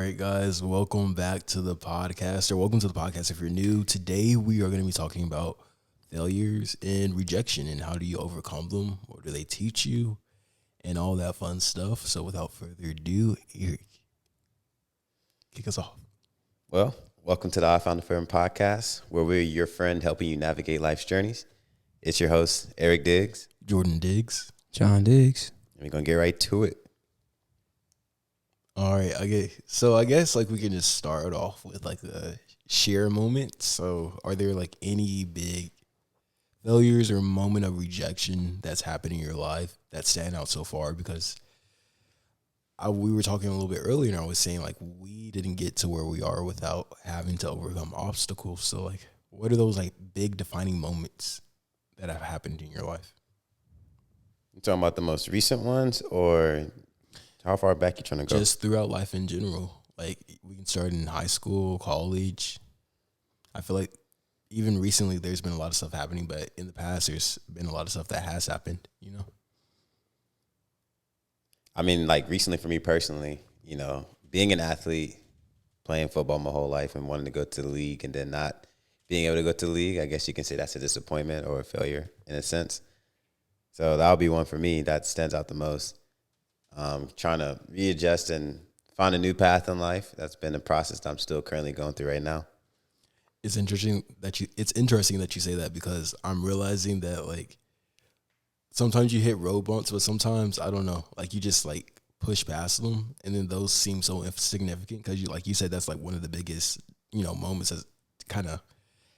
right, guys, welcome back to the podcast, or welcome to the podcast if you're new. Today, we are going to be talking about failures and rejection and how do you overcome them? What do they teach you? And all that fun stuff. So, without further ado, Eric, kick us off. Well, welcome to the I Found a Firm podcast, where we're your friend helping you navigate life's journeys. It's your host, Eric Diggs. Jordan Diggs. John Diggs. And we're going to get right to it. All right, okay. So I guess like we can just start off with like a share moment. So are there like any big failures or moment of rejection that's happened in your life that stand out so far? Because we were talking a little bit earlier and I was saying like we didn't get to where we are without having to overcome obstacles. So like what are those like big defining moments that have happened in your life? You talking about the most recent ones, or how far back you trying to go? Just throughout life in general. Like we can start in high school, college. I feel like even recently there's been a lot of stuff happening, but in the past there's been a lot of stuff that has happened, you know? I mean, like recently for me personally, being an athlete, playing football my whole life and wanting to go to the league and then not being able to go to the league, I guess you can say that's a disappointment or a failure in a sense. So that would be one for me that stands out the most. Trying to readjust and find a new path in life. That's been a process that I'm still currently going through right now. It's interesting that you say that, because I'm realizing that like sometimes you hit road bumps, but sometimes I don't know, like you just like push past them, and then those seem so insignificant because you, like you said, that's like one of the biggest moments that kind of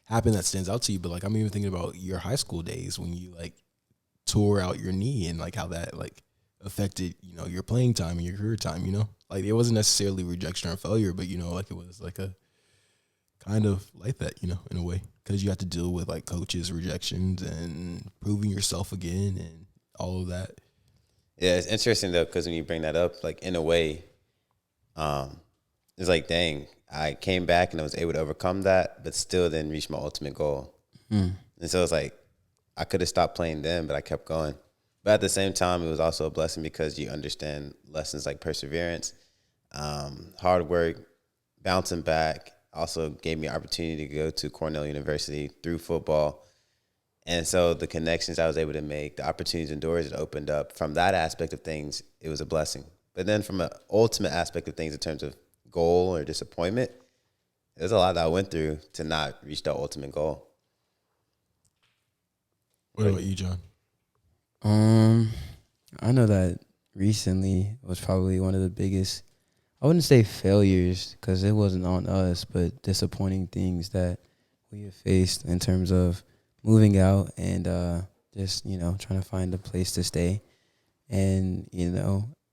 happened that stands out to you. But like I'm even thinking about your high school days when you like tore out your knee and like how that like affected your playing time and your career time. Like it wasn't necessarily rejection or failure, but like it was like a kind of like that, in a way, because you have to deal with like coaches' rejections and proving yourself again and all of that. Yeah, it's interesting though, because when you bring that up, like in a way, it's like, dang, I came back and I was able to overcome that, but still didn't reach my ultimate goal. And so it's like I could have stopped playing then, but I kept going. But at the same time, it was also a blessing because you understand lessons like perseverance, hard work, bouncing back. Also gave me an opportunity to go to Cornell University through football. And so the connections I was able to make, the opportunities and doors that opened up, from that aspect of things, it was a blessing. But then from an ultimate aspect of things in terms of goal or disappointment, there's a lot that I went through to not reach that ultimate goal. What about you, John? I know that recently was probably one of the biggest, I wouldn't say failures because it wasn't on us, but disappointing things that we have faced in terms of moving out and just, trying to find a place to stay. And,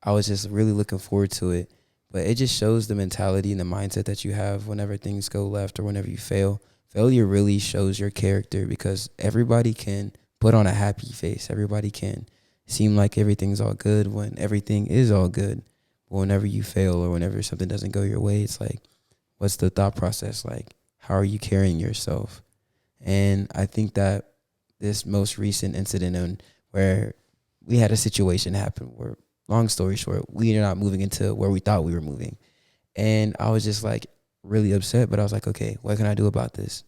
I was just really looking forward to it. But it just shows the mentality and the mindset that you have whenever things go left or whenever you fail. Failure really shows your character, because everybody can put on a happy face. Everybody can seem like everything's all good when everything is all good. But whenever you fail or whenever something doesn't go your way, it's like, what's the thought process like? How are you carrying yourself? And I think that this most recent incident where we had a situation happen where, long story short, we are not moving into where we thought we were moving. And I was just like really upset, but I was like, okay, what can I do about this?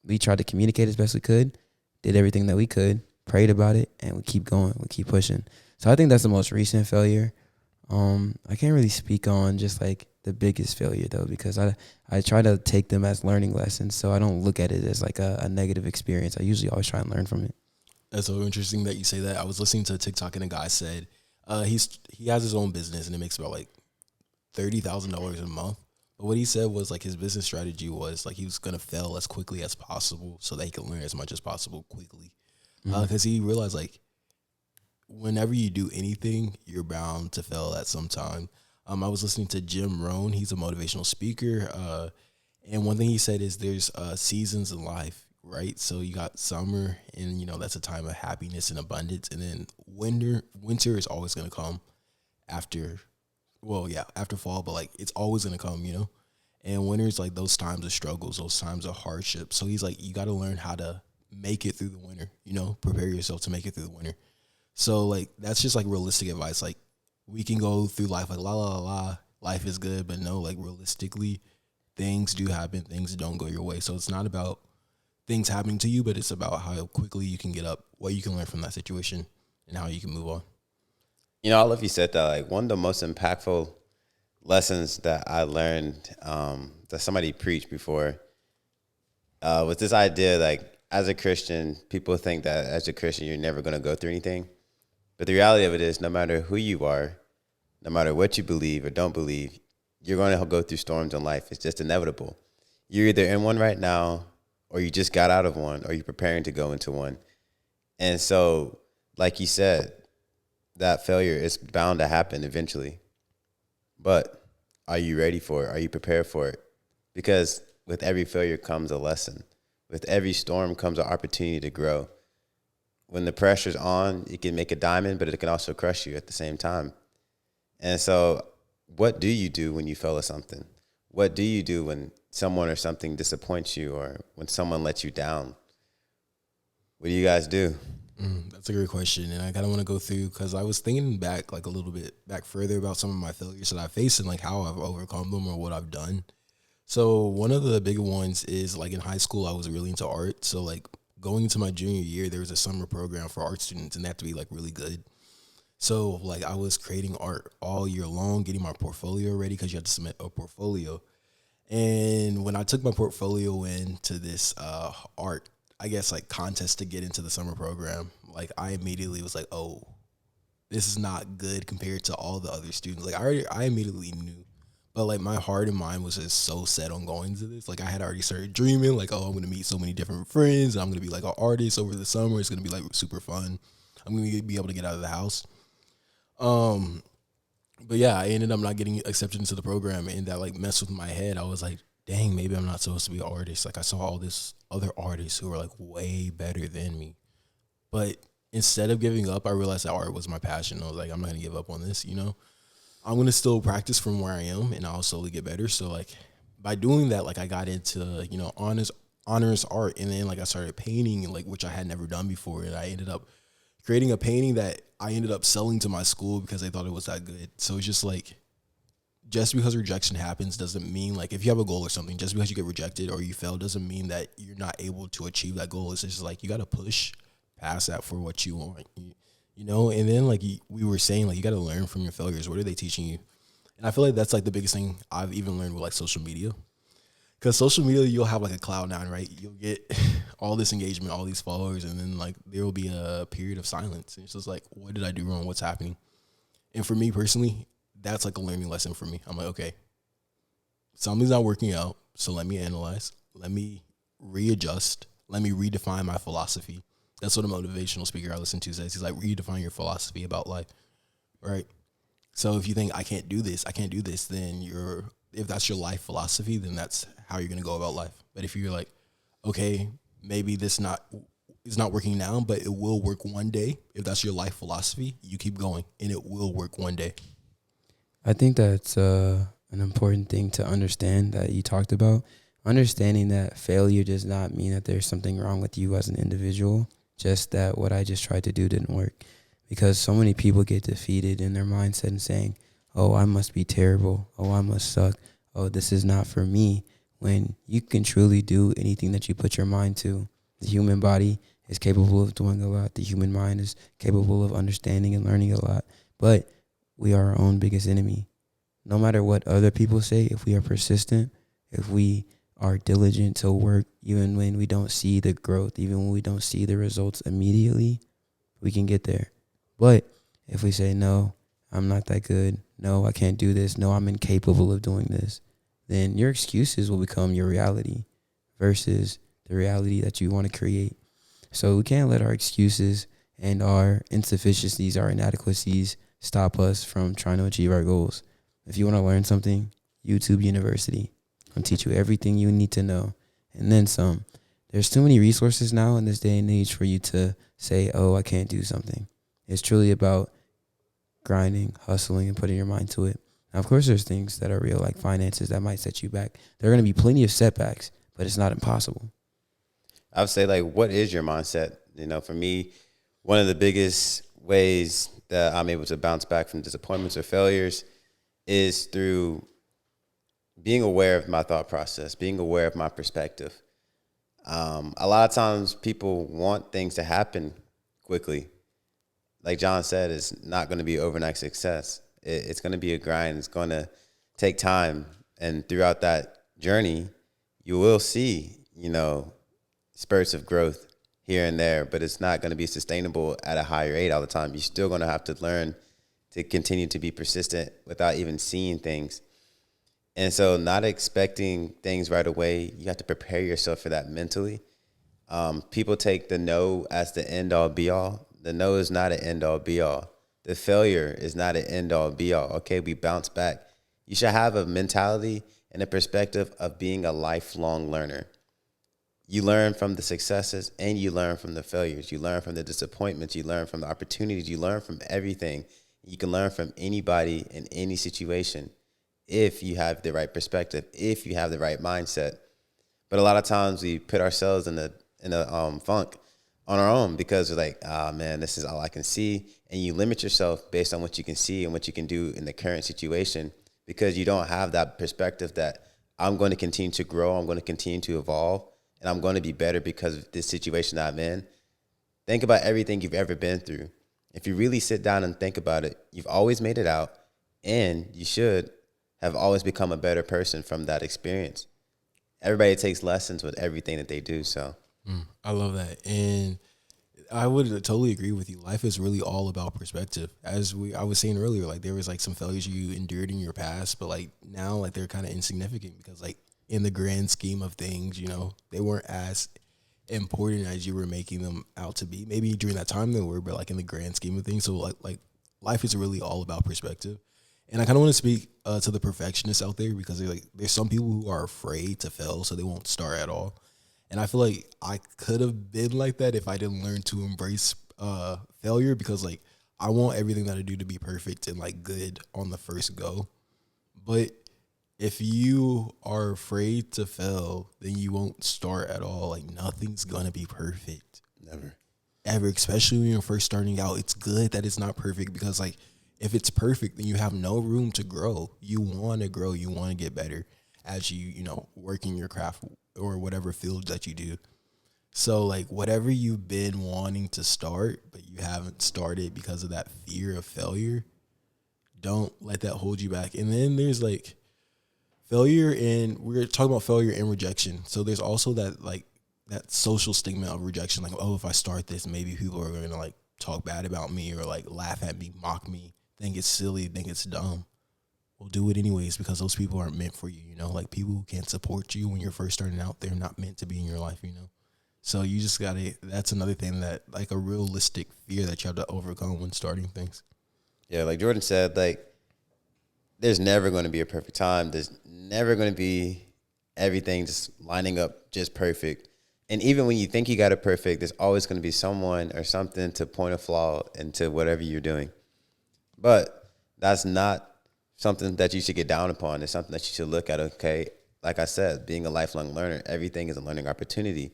We tried to communicate as best we could, did everything that we could, prayed about it, and we keep going, we keep pushing. So I think that's the most recent failure. I can't really speak on just like the biggest failure though, because I try to take them as learning lessons, so I don't look at it as like a negative experience. I usually always try and learn from it. That's so interesting that you say that. I was listening to a TikTok and a guy said he has his own business and it makes about like $30,000 a month. But what he said was like his business strategy was like he was gonna fail as quickly as possible so that he could learn as much as possible quickly. Because he realized like whenever you do anything, you're bound to fail at some time. I was listening to Jim Rohn. He's a motivational speaker. And one thing he said is there's seasons in life, right? So you got summer, and, that's a time of happiness and abundance. And then winter is always going to come after fall, but, like, it's always going to come, And winter is, like, those times of struggles, those times of hardship. So he's like, you got to learn how to make it through the winter, prepare yourself to make it through the winter. So, like, that's just, like, realistic advice. Like, we can go through life like, la, la, la, la, life is good, but no, like realistically, things do happen, things don't go your way. So it's not about things happening to you, but it's about how quickly you can get up, what you can learn from that situation, and how you can move on. You know, I love you said that. Like, one of the most impactful lessons that I learned that somebody preached before was this idea, like, as a Christian, people think that as a Christian, you're never going to go through anything. But the reality of it is, no matter who you are, no matter what you believe or don't believe, you're going to go through storms in life. It's just inevitable. You're either in one right now, or you just got out of one, or you're preparing to go into one. And so, like you said, that failure is bound to happen eventually. But are you ready for it? Are you prepared for it? Because with every failure comes a lesson. With every storm comes an opportunity to grow. When the pressure's on, it can make a diamond, but it can also crush you at the same time. And so what do you do when you fail at something? What do you do when someone or something disappoints you, or when someone lets you down? What do you guys do? That's a great question, and I kind of want to go through because I was thinking back like a little bit back further about some of my failures that I faced and like how I've overcome them or what I've done. So one of the big ones is like in high school, I was really into art. So like going into my junior year, there was a summer program for art students, and they have to be like really good. So like I was creating art all year long, getting my portfolio ready because you had to submit a portfolio. And when I took my portfolio into this art, I guess like contest to get into the summer program, like I immediately was like, oh, this is not good compared to all the other students. Like I immediately knew, but like my heart and mind was just so set on going to this. Like I had already started dreaming, like, oh, I'm gonna meet so many different friends, and I'm gonna be like an artist over the summer. It's gonna be like super fun. I'm gonna be able to get out of the house. Um, but yeah, I ended up not getting accepted into the program, and that like messed with my head. I was like, dang, maybe I'm not supposed to be an artist. Like I saw all this other artists who were like way better than me. But instead of giving up, I realized that art was my passion. I was like, I'm not gonna give up on this, you know? I'm gonna still practice from where I am, and I'll slowly get better. So like by doing that, like I got into, you know, honors art, and then like I started painting, like which I had never done before. And I ended up creating a painting that I ended up selling to my school because they thought it was that good. So it's just like, just because rejection happens doesn't mean, like, if you have a goal or something, just because you get rejected or you fail doesn't mean that you're not able to achieve that goal. It's just like you got to push past that for what you want, you know? And then like we were saying, like, you got to learn from your failures. What are they teaching you? And I feel like that's like the biggest thing I've even learned with like social media. Because social media, you'll have like a Cloud9, right? You'll get all this engagement, all these followers, and then like there will be a period of silence. And it's just like, what did I do wrong? What's happening? And for me personally, that's like a learning lesson for me. I'm like, okay, something's not working out. So let me analyze. Let me readjust. Let me redefine my philosophy. That's what a motivational speaker I listen to says. He's like, redefine your philosophy about life, right? So if you think I can't do this, then if that's your life philosophy, then that's how you're going to go about life. But if you're like, okay, maybe this is not working now, but it will work one day. If that's your life philosophy, you keep going and it will work one day. I think that's an important thing to understand that you talked about. Understanding that failure does not mean that there's something wrong with you as an individual, just that what I just tried to do didn't work. Because so many people get defeated in their mindset and saying, oh, I must be terrible. Oh, I must suck. Oh, this is not for me. When you can truly do anything that you put your mind to. The human body is capable of doing a lot. The human mind is capable of understanding and learning a lot. But we are our own biggest enemy. No matter what other people say, if we are persistent, if we are diligent to work, even when we don't see the growth, even when we don't see the results immediately, we can get there. But if we say, no, I'm not that good, no, I can't do this, no, I'm incapable of doing this, then your excuses will become your reality versus the reality that you want to create. So we can't let our excuses and our insufficiencies, our inadequacies stop us from trying to achieve our goals. If you want to learn something, YouTube University will teach you everything you need to know and then some. There's too many resources now in this day and age for you to say, oh, I can't do something. It's truly about grinding, hustling, and putting your mind to it. Now, of course, there's things that are real, like finances, that might set you back. There are going to be plenty of setbacks, but it's not impossible. I would say, like, what is your mindset? You know, for me, one of the biggest ways that I'm able to bounce back from disappointments or failures is through being aware of my thought process, being aware of my perspective. A lot of times people want things to happen quickly. Like John said, it's not going to be overnight success. It's going to be a grind. It's going to take time. And throughout that journey, you will see, spurts of growth here and there, but it's not going to be sustainable at a higher rate all the time. You're still going to have to learn to continue to be persistent without even seeing things. And so not expecting things right away, you have to prepare yourself for that mentally. People take the no as the end all be all. The no is not an end all be all. The failure is not an end all be all. Okay, we bounce back. You should have a mentality and a perspective of being a lifelong learner. You learn from the successes and you learn from the failures. You learn from the disappointments. You learn from the opportunities. You learn from everything. You can learn from anybody in any situation if you have the right perspective, if you have the right mindset. But a lot of times we put ourselves in a funk on our own because we're like, man, this is all I can see. And you limit yourself based on what you can see and what you can do in the current situation because you don't have that perspective that I'm going to continue to grow, I'm going to continue to evolve, and I'm going to be better because of this situation that I'm in. Think about everything you've ever been through. If you really sit down and think about it, you've always made it out, and you should have always become a better person from that experience. Everybody takes lessons with everything that they do, so. I love that. And I would totally agree with you. Life is really all about perspective. As I was saying earlier, like there was like some failures you endured in your past, but like now like they're kind of insignificant because like in the grand scheme of things, they weren't as important as you were making them out to be. Maybe during that time they were, but like in the grand scheme of things. So like life is really all about perspective. And I kind of want to speak to the perfectionists out there because there's some people who are afraid to fail, so they won't start at all. And I feel like I could have been like that if I didn't learn to embrace failure because like I want everything that I do to be perfect and like good on the first go. But if you are afraid to fail, then you won't start at all. Like nothing's gonna be perfect. Never. Ever, especially when you're first starting out. It's good that it's not perfect because like if it's perfect, then you have no room to grow. You want to grow. You want to get better as you work in your craft or whatever field that you do. So like whatever you've been wanting to start, but you haven't started because of that fear of failure, don't let that hold you back. And then there's like failure and we're talking about failure and rejection. So there's also that social stigma of rejection. Like, oh, if I start this, maybe people are going to like talk bad about me or like laugh at me, mock me, think it's silly, think it's dumb. Well, do it anyways because those people aren't meant for you, like people who can't support you when you're first starting out, they're not meant to be in your life, So you just that's another thing that like a realistic fear that you have to overcome when starting things. Yeah, like Jordan said, like there's never going to be a perfect time. There's never going to be everything just lining up just perfect. And even when you think you got it perfect, there's always going to be someone or something to point a flaw into whatever you're doing. But that's not something that you should get down upon. It's something that you should look at, okay? Like I said, being a lifelong learner, everything is a learning opportunity.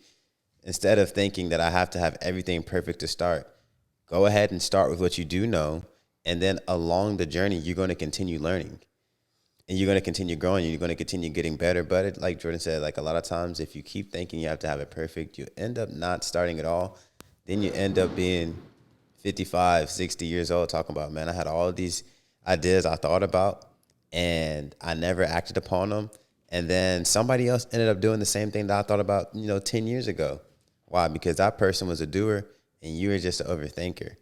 Instead of thinking that I have to have everything perfect to start, go ahead and start with what you do know. And then along the journey, you're going to continue learning. And you're going to continue growing. And you're going to continue getting better. But like Jordan said, like a lot of times, if you keep thinking you have to have it perfect, you end up not starting at all. Then you end up being 55, 60 years old talking about, man, I had all these ideas I thought about and I never acted upon them. And then somebody else ended up doing the same thing that I thought about, 10 years ago. Why? Because that person was a doer and you were just an overthinker.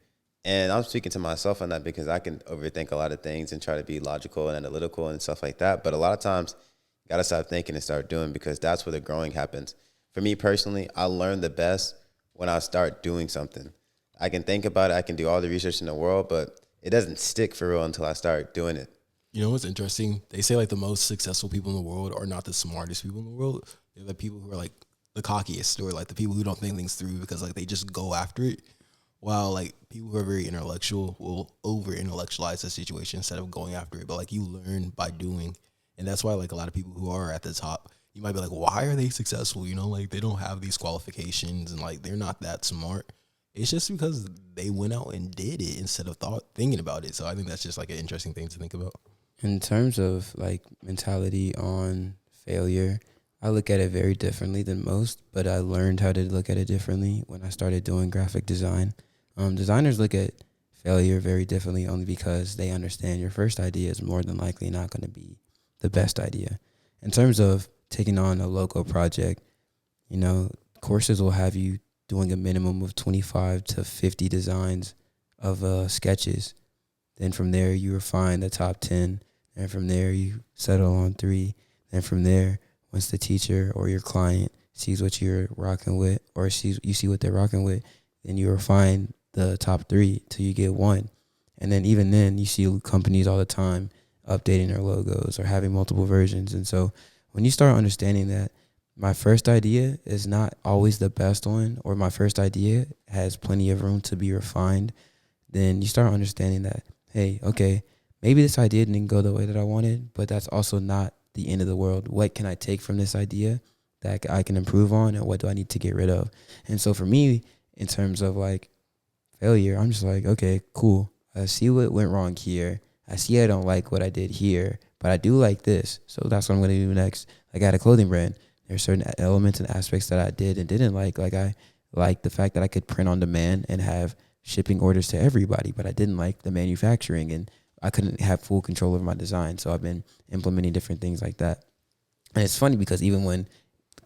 And I'm speaking to myself on that because I can overthink a lot of things and try to be logical and analytical and stuff like that. But a lot of times you got to stop thinking and start doing because that's where the growing happens. For me personally, I learn the best when I start doing something. I can think about it. I can do all the research in the world, but it doesn't stick for real until I start doing it. You know what's interesting? They say like the most successful people in the world are not the smartest people in the world. They're the people who are like the cockiest or like the people who don't think things through because like they just go after it. While like people who are very intellectual will over intellectualize the situation instead of going after it. But like you learn by doing. And that's why like a lot of people who are at the top, you might be like, why are they successful? Like they don't have these qualifications and like they're not that smart. It's just because they went out and did it instead of thinking about it. So I think that's just like an interesting thing to think about. In terms of like mentality on failure, I look at it very differently than most, but I learned how to look at it differently when I started doing graphic design. Designers look at failure very differently only because they understand your first idea is more than likely not going to be the best idea. In terms of taking on a logo project, you know, courses will have you doing a minimum of 25 to 50 designs of sketches. Then from there, you refine the top 10. And from there, you settle on 3. Then from there, once the teacher or your client sees what you're rocking with, or you see what they're rocking with, then you refine the top 3 till you get 1. And then even then, you see companies all the time updating their logos or having multiple versions. And so when you start understanding that my first idea is not always the best one, or my first idea has plenty of room to be refined, then you start understanding that, hey, okay, maybe this idea didn't go the way that I wanted, but that's also not the end of the world. What can I take from this idea that I can improve on, and what do I need to get rid of? And so for me, in terms of like failure, I'm just like, okay, cool. I see what went wrong here. I see I don't like what I did here, but I do like this. So that's what I'm going to do next. Like I had a clothing brand. There's certain elements and aspects that I did and didn't like. Like I liked the fact that I could print on demand and have shipping orders to everybody, but I didn't like the manufacturing, and I couldn't have full control over my design. So I've been implementing different things like that. And it's funny because even when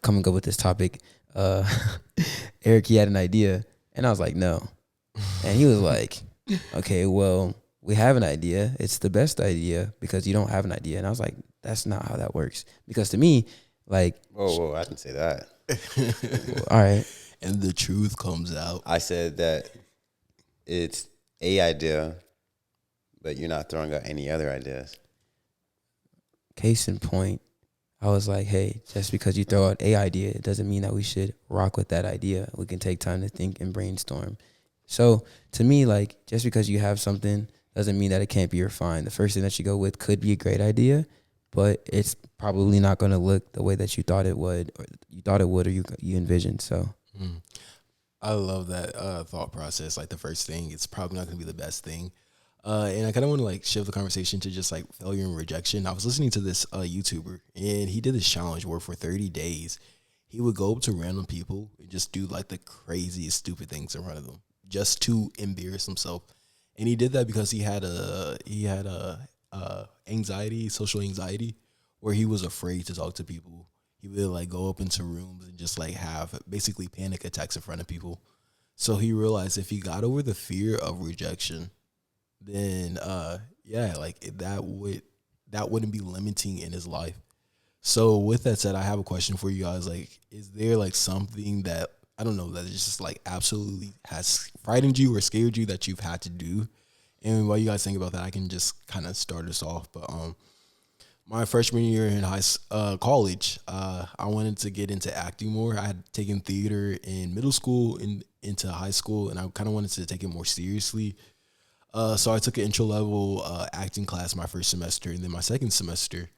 coming up with this topic, Eric, he had an idea, and I was like, no. And he was like, okay, well, we have an idea. It's the best idea because you don't have an idea. And I was like, that's not how that works. Because to me, like, Whoa, I didn't say that. all right. And the truth comes out. I said that it's a idea, but you're not throwing out any other ideas. Case in point, I was like, hey, just because you throw out a idea, it doesn't mean that we should rock with that idea. We can take time to think and brainstorm. So to me, like, just because you have something doesn't mean that it can't be refined. The first thing that you go with could be a great idea, but it's probably not going to look the way that you thought it would, or you envisioned. So I love that thought process. Like the first thing, it's probably not going to be the best thing. And I kind of want to like shift the conversation to just like failure and rejection. I was listening to this YouTuber, and he did this challenge where for 30 days, he would go up to random people and just do like the craziest, stupid things in front of them just to embarrass himself. And he did that because he had a anxiety, social anxiety, where he was afraid to talk to people. He would like go up into rooms and just like have basically panic attacks in front of people. So he realized if he got over the fear of rejection, then that wouldn't be limiting in his life. So with that said, I have a question for you guys. Like, is there like something that I don't know that is just like absolutely has frightened you or scared you that you've had to do? And while you guys think about that, I can just kind of start us off. But my freshman year in college, I wanted to get into acting more. I had taken theater in middle school and into high school, and I kind of wanted to take it more seriously. So I took an intro level acting class my first semester, and then my second semester,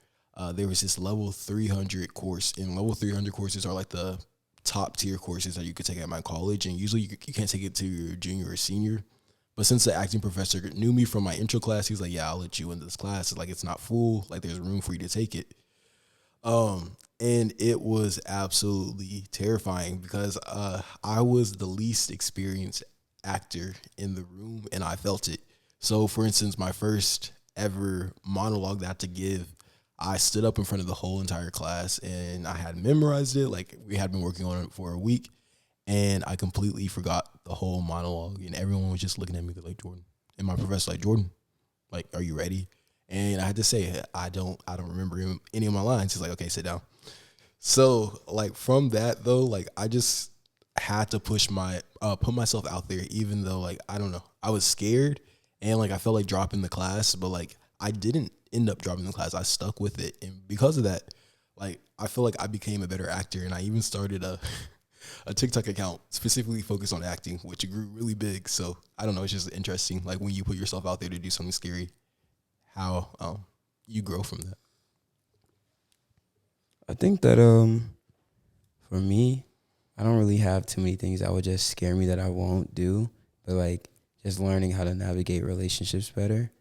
there was this level 300 course, and level 300 courses are like the top tier courses that you could take at my college, and usually you can't take it to your junior or senior. But since the acting professor knew me from my intro class, he's like, yeah, I'll let you into this class. It's like, it's not full. Like, there's room for you to take it. And it was absolutely terrifying because I was the least experienced actor in the room, and I felt it. So, for instance, my first ever monologue that I had to give, I stood up in front of the whole entire class, and I had memorized it. Like, we had been working on it for a week. And I completely forgot the whole monologue, and everyone was just looking at me like, Jordan. And my professor like, Jordan, like, are you ready? And I had to say, I don't remember any of my lines. He's like, okay, sit down. So like from that though, like I just had to put myself out there, even though like I don't know, I was scared and like I felt like dropping the class, but like I didn't end up dropping the class. I stuck with it, and because of that, like I feel like I became a better actor, and I even started a TikTok account specifically focused on acting, which grew really big. So I don't know, it's just interesting. Like when you put yourself out there to do something scary, how you grow from that. I think that for me, I don't really have too many things that would just scare me that I won't do, but like just learning how to navigate relationships better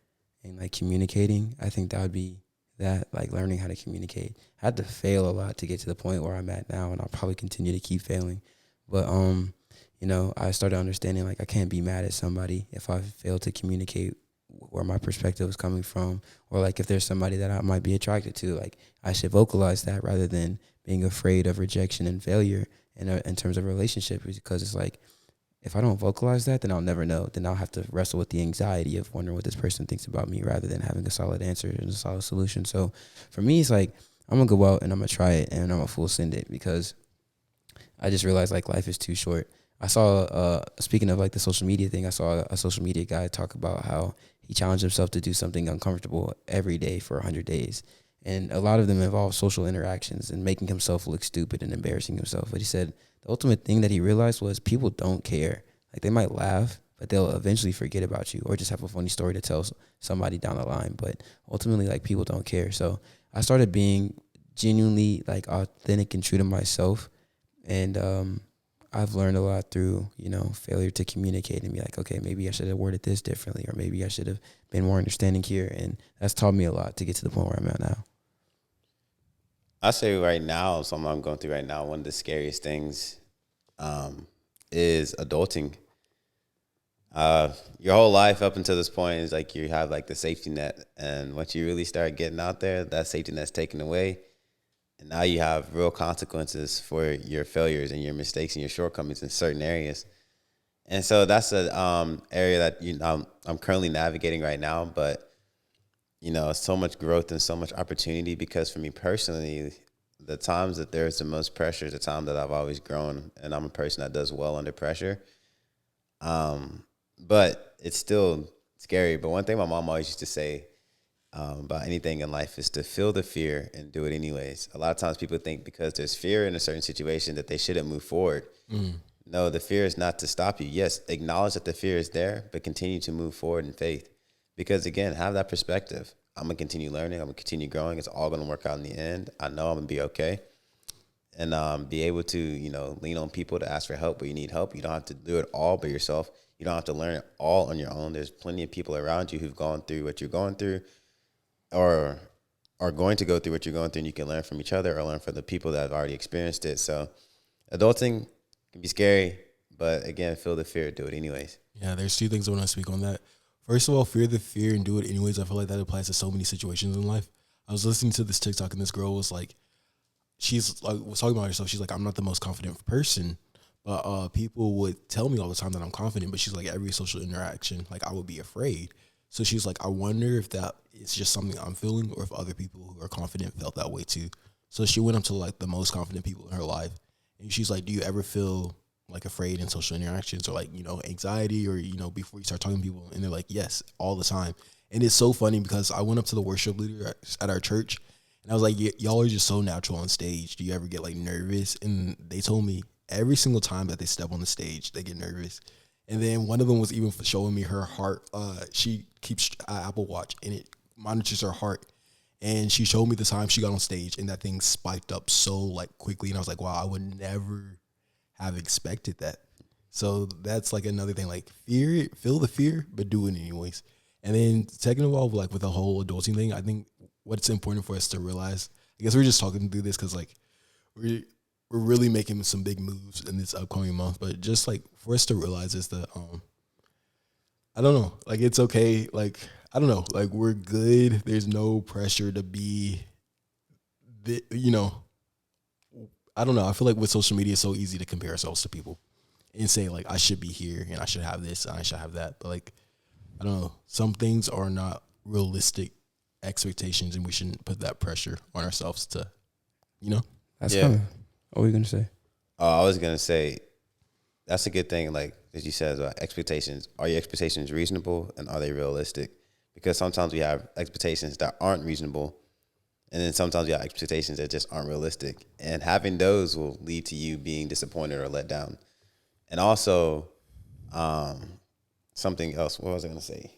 and like communicating, I think that would be that, like learning how to communicate. I had to fail a lot to get to the point where I'm at now, and I'll probably continue to keep failing. But you know, I started understanding like I can't be mad at somebody if I fail to communicate where my perspective is coming from, or like if there's somebody that I might be attracted to, like I should vocalize that rather than being afraid of rejection and failure in terms of relationship, because it's like if I don't vocalize that, then I'll never know. Then I'll have to wrestle with the anxiety of wondering what this person thinks about me rather than having a solid answer and a solid solution. So for me, it's like I'm going to go out and I'm going to try it and I'm going to full send it, because I just realized like life is too short. I saw, speaking of like the social media thing, I saw a social media guy talk about how he challenged himself to do something uncomfortable every day for 100 days. And a lot of them involve social interactions and making himself look stupid and embarrassing himself. But he said the ultimate thing that he realized was people don't care. Like they might laugh, but they'll eventually forget about you or just have a funny story to tell somebody down the line. But ultimately, like people don't care. So I started being genuinely like authentic and true to myself. And I've learned a lot through, you know, failure to communicate and be like, okay, maybe I should have worded this differently, or maybe I should have been more understanding here. And that's taught me a lot to get to the point where I'm at now. I say right now, something I'm going through right now, one of the scariest things is adulting. Your whole life up until this point is like you have like the safety net. And once you really start getting out there, that safety net's taken away. And now you have real consequences for your failures and your mistakes and your shortcomings in certain areas. And so that's an area that I'm currently navigating right now. But you know, so much growth and so much opportunity, because for me personally, the times that there's the most pressure is the time that I've always grown, and I'm a person that does well under pressure. But it's still scary. But one thing my mom always used to say about anything in life is to feel the fear and do it anyways. A lot of times people think because there's fear in a certain situation that they shouldn't move forward. No, the fear is not to stop you. Yes, acknowledge that the fear is there, but continue to move forward in faith. Because again, have that perspective. I'm going to continue learning. I'm going to continue growing. It's all going to work out in the end. I know I'm going to be okay. And be able to, you know, lean on people to ask for help where you need help. You don't have to do it all by yourself. You don't have to learn it all on your own. There's plenty of people around you who've gone through what you're going through, or are going to go through what you're going through, and you can learn from each other or learn from the people that have already experienced it. So adulting can be scary, but again, feel the fear, do it anyways. Yeah, there's two things I want to speak on that. First of all, fear the fear and do it anyways. I feel like that applies to so many situations in life. I was listening to this TikTok and this girl was like, was talking about herself. She's like, I'm not the most confident person, but people would tell me all the time that I'm confident. But she's like, every social interaction, like I would be afraid. So she's like, I wonder if that is just something I'm feeling, or if other people who are confident felt that way too. So she went up to like the most confident people in her life, and she's like, do you ever feel like afraid in social interactions, or like, you know, anxiety, or, you know, before you start talking to people? And they're like, yes, all the time. And it's so funny because I went up to the worship leader at our church and I was like, y'all are just so natural on stage. Do you ever get like nervous? And they told me every single time that they step on the stage, they get nervous. And then one of them was even showing me her heart. She keeps an Apple Watch and it monitors her heart. And she showed me the time she got on stage and that thing spiked up so like quickly. And I was like, wow, I would never have expected that. So that's like another thing, like feel the fear, but do it anyways. And then second of all, like with the whole adulting thing, I think what's important for us to realize, I guess we're just talking through this because like we're really making some big moves in this upcoming month, but just like for us to realize is that I don't know, like it's okay, like I don't know, like we're good. There's no pressure to be you know, I don't know. I feel like with social media, it's so easy to compare ourselves to people and say like, I should be here and I should have this and I should have that. But like, I don't know. Some things are not realistic expectations, and we shouldn't put that pressure on ourselves to, you know? That's coming. What were you going to say? I was going to say, that's a good thing. Like, as you said, expectations. Are your expectations reasonable, and are they realistic? Because sometimes we have expectations that aren't reasonable, and then sometimes you have expectations that just aren't realistic. And having those will lead to you being disappointed or let down. And also, something else. What was I going to say?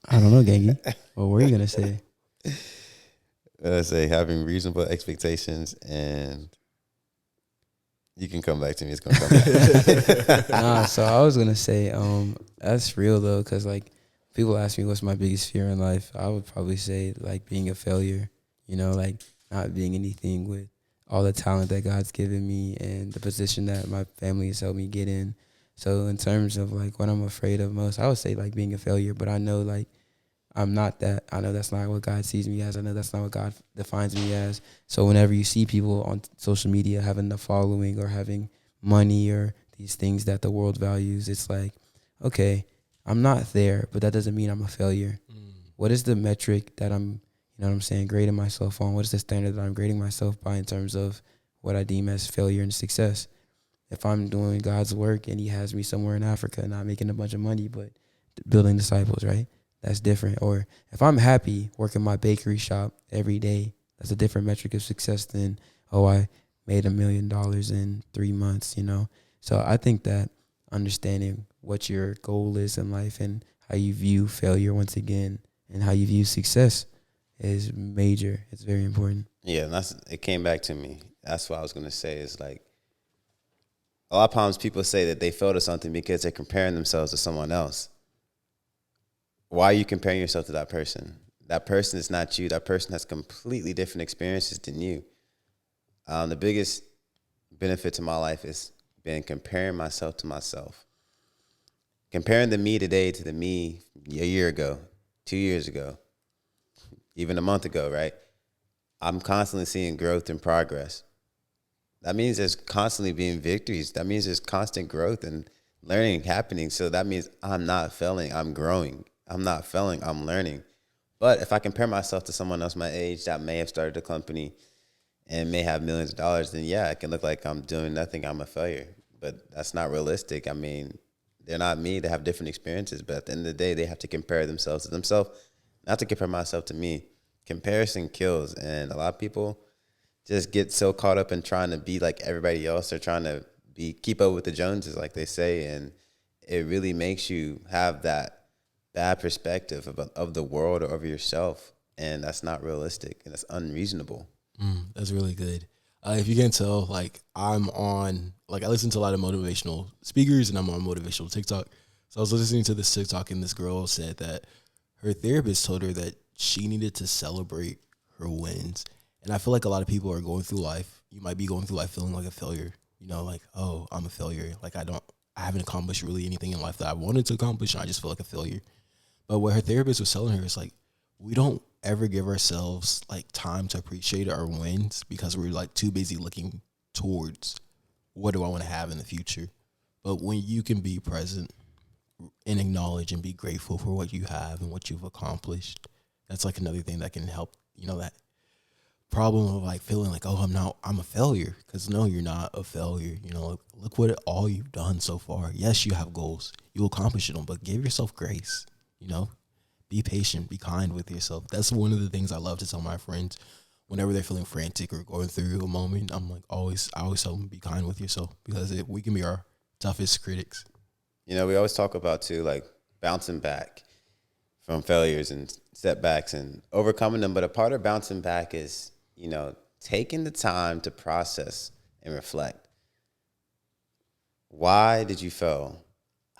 I don't know, Gangy. What were you going to say? Let's say having reasonable expectations, and you can come back to me. It's going to come back. So I was going to say, that's real though. 'Cause like people ask me what's my biggest fear in life, I would probably say like being a failure, like not being anything with all the talent that God's given me and the position that my family has helped me get in. So in terms of like what I'm afraid of most, I would say like being a failure, but I know like I'm not that. I know that's not what God sees me as. I know that's not what God defines me as. So whenever you see people on social media having the following or having money or these things that the world values, it's like, okay, I'm not there, but that doesn't mean I'm a failure. What is the metric that I'm, grading myself on? What is the standard that I'm grading myself by in terms of what I deem as failure and success? If I'm doing God's work and he has me somewhere in Africa, not making a bunch of money, but building disciples, right? That's different. Or if I'm happy working my bakery shop every day, that's a different metric of success than, oh, I made $1 million in 3 months, So I think that understanding what your goal is in life and how you view failure once again and how you view success is major. It's very important. Yeah, and it came back to me. That's what I was going to say is like, a lot of times people say that they failed at something because they're comparing themselves to someone else. Why are you comparing yourself to that person? That person is not you. That person has completely different experiences than you. The biggest benefit to my life has been comparing myself to myself. Comparing the me today to the me a year ago, 2 years ago, even a month ago, right? I'm constantly seeing growth and progress. That means there's constantly being victories. That means there's constant growth and learning happening. So that means I'm not failing, I'm growing. I'm not failing, I'm learning. But if I compare myself to someone else my age that may have started a company and may have millions of dollars, then yeah, it can look like I'm doing nothing, I'm a failure. But that's not realistic. I mean, they're not me, they have different experiences. But at the end of the day, they have to compare themselves to themselves, not to compare myself to me. Comparison kills. And a lot of people just get so caught up in trying to be like everybody else. They're trying to keep up with the Joneses, like they say. And it really makes you have that bad perspective of the world or of yourself, and that's not realistic and it's unreasonable. That's really good. If you can tell, like I listen to a lot of motivational speakers and I'm on motivational TikTok. So I was listening to this TikTok and this girl said that her therapist told her that she needed to celebrate her wins. And I feel like a lot of people are going through life. You might be going through life feeling like a failure, like, oh, I'm a failure. Like I haven't accomplished really anything in life that I wanted to accomplish. And I just feel like a failure. But what her therapist was telling her is like, we don't ever give ourselves like time to appreciate our wins because we're like too busy looking towards what do I want to have in the future. But when you can be present and acknowledge and be grateful for what you have and what you've accomplished, that's like another thing that can help, that problem of like feeling like, oh, I'm a failure. Because no, you're not a failure. Look what all you've done so far. Yes, you have goals. You'll accomplish them, but give yourself grace. Be patient, be kind with yourself. That's one of the things I love to tell my friends whenever they're feeling frantic or going through a moment. I'm like, I always tell them, be kind with yourself because we can be our toughest critics. We always talk about too, like bouncing back from failures and setbacks and overcoming them. But a part of bouncing back is, taking the time to process and reflect. Why did you fail?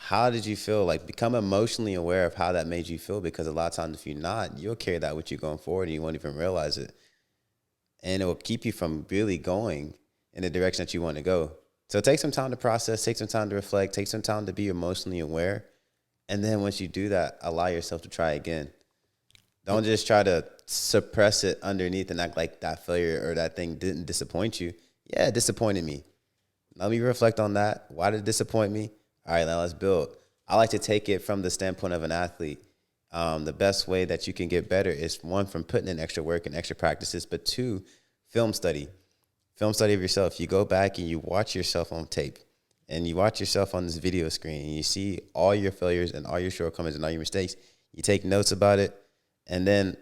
How did you feel? Like become emotionally aware of how that made you feel, because a lot of times if you're not, you'll carry that with you going forward and you won't even realize it. And it will keep you from really going in the direction that you want to go. So take some time to process, take some time to reflect, take some time to be emotionally aware. And then once you do that, allow yourself to try again. Don't just try to suppress it underneath and act like that failure or that thing didn't disappoint you. Yeah, it disappointed me. Let me reflect on that. Why did it disappoint me? All right, now let's build. I like to take it from the standpoint of an athlete. The best way that you can get better is, one, from putting in extra work and extra practices, but two, film study. Film study of yourself. You go back and you watch yourself on tape and you watch yourself on this video screen and you see all your failures and all your shortcomings and all your mistakes. You take notes about it. And then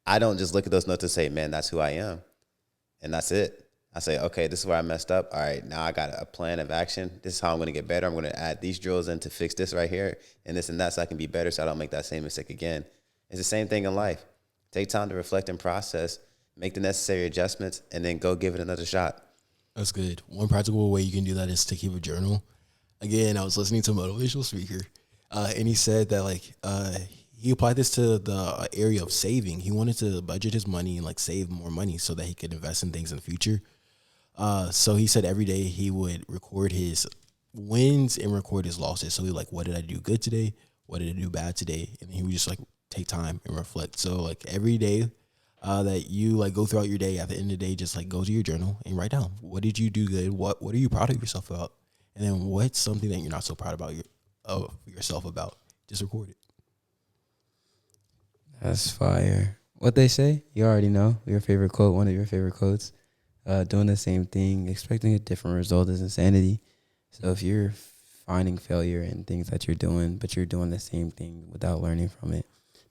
I don't just look at those notes and say, man, that's who I am. And that's it. I say, okay, this is where I messed up. All right, now I got a plan of action. This is how I'm going to get better. I'm going to add these drills in to fix this right here and this and that so I can be better so I don't make that same mistake again. It's the same thing in life. Take time to reflect and process, make the necessary adjustments, and then go give it another shot. That's good. One practical way you can do that is to keep a journal. Again, I was listening to a motivational speaker, and he said that he applied this to the area of saving. He wanted to budget his money and like save more money so that he could invest in things in the future. So he said every day he would record his wins and record his losses. So he like, what did I do good today? What did I do bad today? And he would just like take time and reflect. So like every day that you like go throughout your day, at the end of the day, just like go to your journal and write down, what did you do good? What are you proud of yourself about? And then what's something that you're not so proud about of yourself about? Just record it. That's fire. What they say, you already know. Your favorite quote, one of your favorite quotes. Doing the same thing, expecting a different result is insanity. So if you're finding failure in things that you're doing, but you're doing the same thing without learning from it,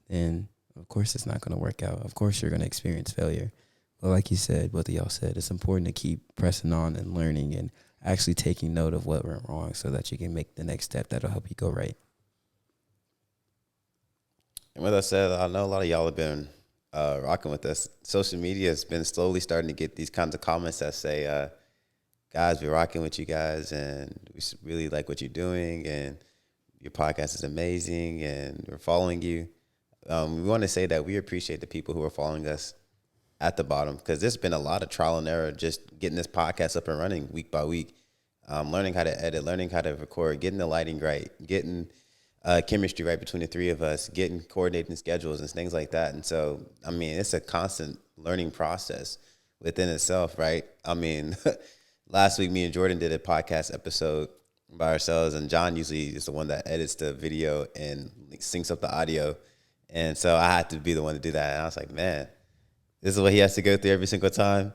then of course it's not going to work out. Of course you're going to experience failure. But like you said, both of y'all said, it's important to keep pressing on and learning and actually taking note of what went wrong so that you can make the next step that'll help you go right. And with that said, I know a lot of y'all have been rocking with us. Social media has been slowly starting to get these kinds of comments that say, guys, we're rocking with you guys, and we really like what you're doing, and your podcast is amazing, and we're following you. We want to say that we appreciate the people who are following us at the bottom, because there's been a lot of trial and error just getting this podcast up and running week by week, learning how to edit, learning how to record, getting the lighting right, getting chemistry right between the three of us, getting coordinating schedules and things like that. And so, I mean, it's a constant learning process within itself, right? I mean, last week me and Jordan did a podcast episode by ourselves, and John usually is the one that edits the video and syncs up the audio. And so I had to be the one to do that. And I was like, man, this is what he has to go through every single time.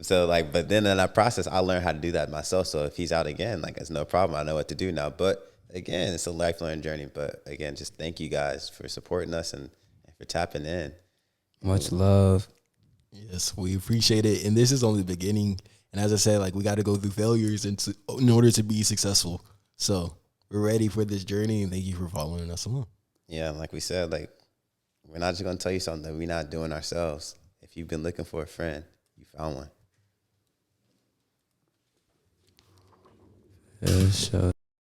So like, but then in that process, I learned how to do that myself. So if he's out again, like, it's no problem. I know what to do now. But again, it's a lifelong journey. But again, just thank you guys for supporting us and for tapping in. Much love. Yes, we appreciate it. And this is only the beginning. And as I said, like, we got to go through failures in order to be successful. So we're ready for this journey, and thank you for following us along. Yeah, like we said, like, we're not just going to tell you something that we're not doing ourselves. If you've been looking for a friend, you found one. So